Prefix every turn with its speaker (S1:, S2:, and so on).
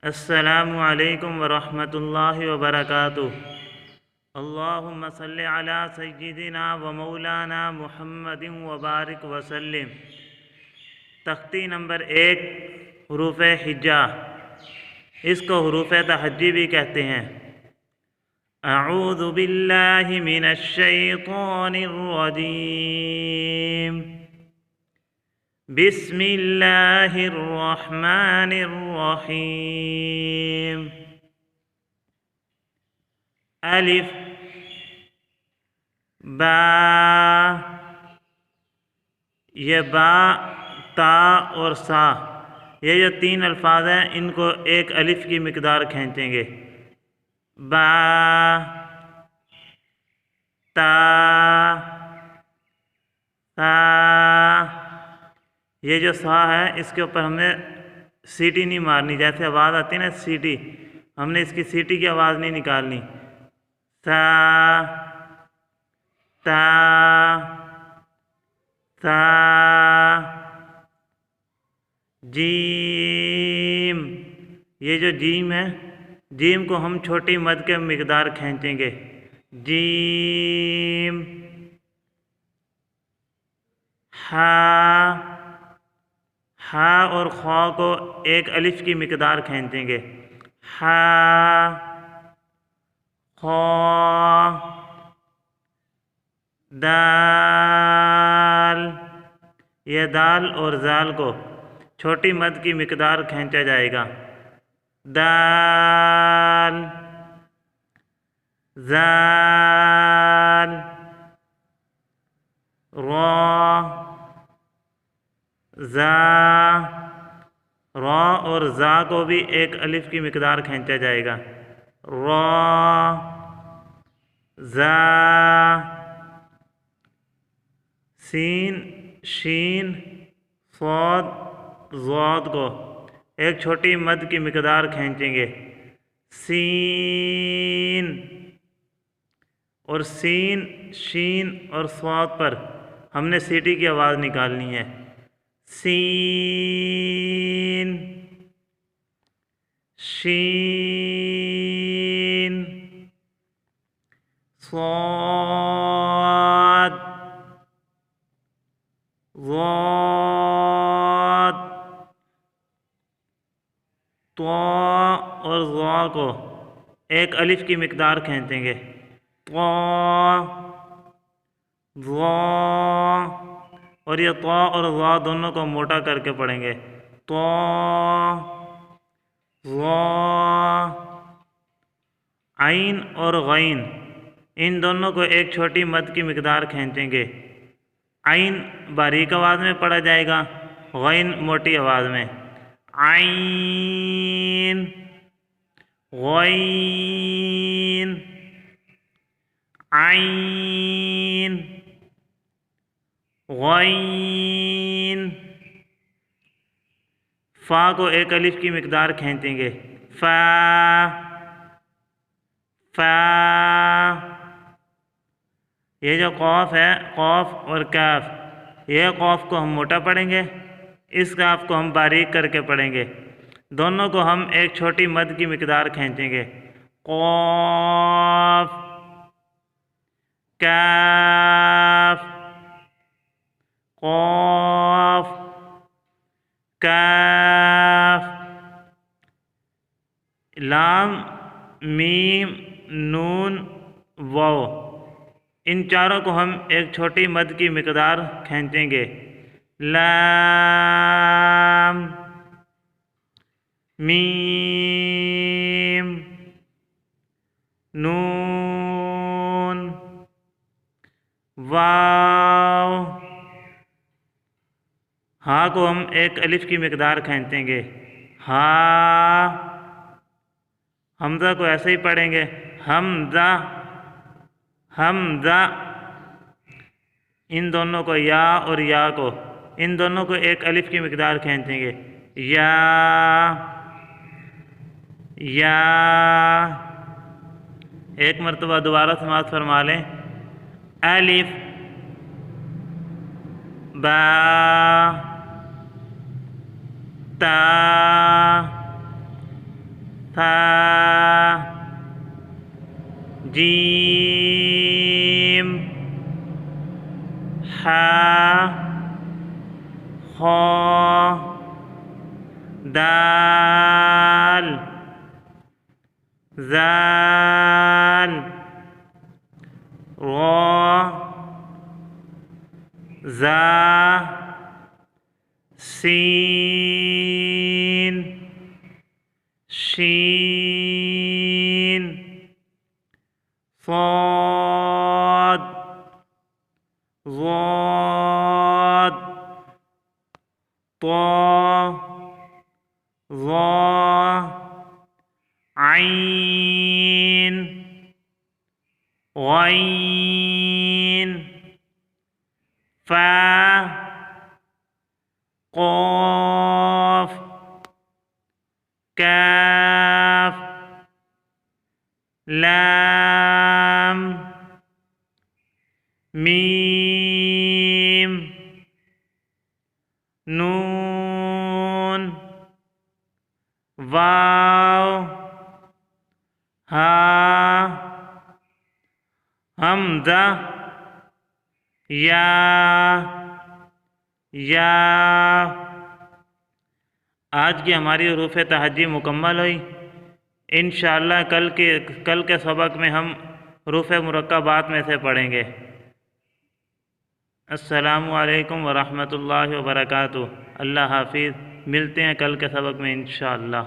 S1: السلام علیکم ورحمۃ اللہ وبرکاتہ۔ اللہم صلی علی سیدنا و مولانا محمد وبارک وسلم۔ تختی نمبر 1، حروف ہجا، اس کو حروف تہجی بھی کہتے ہیں۔ اعوذ باللہ من الشیطان الرجیم، بسم اللہ الرحمن الرحیم۔ الف، با، یہ با، تا اور سا، یہ جو تین الفاظ ہیں ان کو ایک الف کی مقدار کھینچیں گے۔ با، تا، سا، یہ جو سا ہے اس کے اوپر ہم نے سیٹی نہیں مارنی، جیسے آواز آتی ہے نا سیٹی، ہم نے اس کی سیٹی کی آواز نہیں نکالنی۔ سا، تا، سا، جیم، یہ جو جیم ہے، جیم کو ہم چھوٹی مد کے مقدار کھینچیں گے۔ جیم، ہا، ہا اور خوا کو ایک الف کی مقدار کھینچیں گے۔ ہا، خوا، دال، یہ دال اور زال کو چھوٹی مد کی مقدار کھینچا جائے گا۔ دال، زال، را، زا، را اور زا کو بھی ایک الف کی مقدار کھینچا جائے گا۔ را، زا، سین، شین، صاد، ضاد کو ایک چھوٹی مد کی مقدار کھینچیں گے۔ سین، اور سین، شین اور صاد پر ہم نے سیٹی کی آواز نکالنی ہے۔ سین، شین، صاد، ضاد، طا اور ظا کو ایک الف کی مقدار کھینچیں گے۔ طا، ظا، اور یہ طا اور ظا دونوں کو موٹا کر کے پڑھیں گے۔ طا، ظا، عین اور غین، ان دونوں کو ایک چھوٹی مد کی مقدار کھینچیں گے۔ عین باریک آواز میں پڑھا جائے گا، غین موٹی آواز میں۔ عین، غین، عین، غین۔ فا کو ایک الف کی مقدار کھینچیں گے۔ فا، فا، یہ جو قاف ہے، قاف اور کاف، یہ قاف کو ہم موٹا پڑھیں گے، اس کاف کو ہم باریک کر کے پڑھیں گے، دونوں کو ہم ایک چھوٹی مد کی مقدار کھینچیں گے۔ قاف، کاف، قاف، کاف، لام، میم، نون، واو، ان چاروں کو ہم ایک چھوٹی مد کی مقدار کھینچیں گے۔ لام، میم، نون، واو، ہا کو ہم ایک الف کی مقدار کھینچیں گے۔ ہا، حمزہ کو ایسے ہی پڑھیں گے، حمزہ، حمزہ، ان دونوں کو یا اور یا کو، ان دونوں کو ایک الف کی مقدار کھینچیں گے۔ یا، یا، ایک مرتبہ دوبارہ سماعت فرما لیں۔ الف، با، تا، فا جیم حا خا دال زال را زا سین شین صاد ضاد طا ظا عین غین فا قاف کاف لام میم نون واو ہا حمزہ یا آج کی ہماری حروف تہجی مکمل ہوئی۔ انشاءاللہ کل کے سبق میں ہم حروف مرکبات میں سے پڑھیں گے۔ السلام علیکم ورحمۃ اللہ وبرکاتہ۔ اللہ حافظ، ملتے ہیں کل کے سبق میں انشاءاللہ۔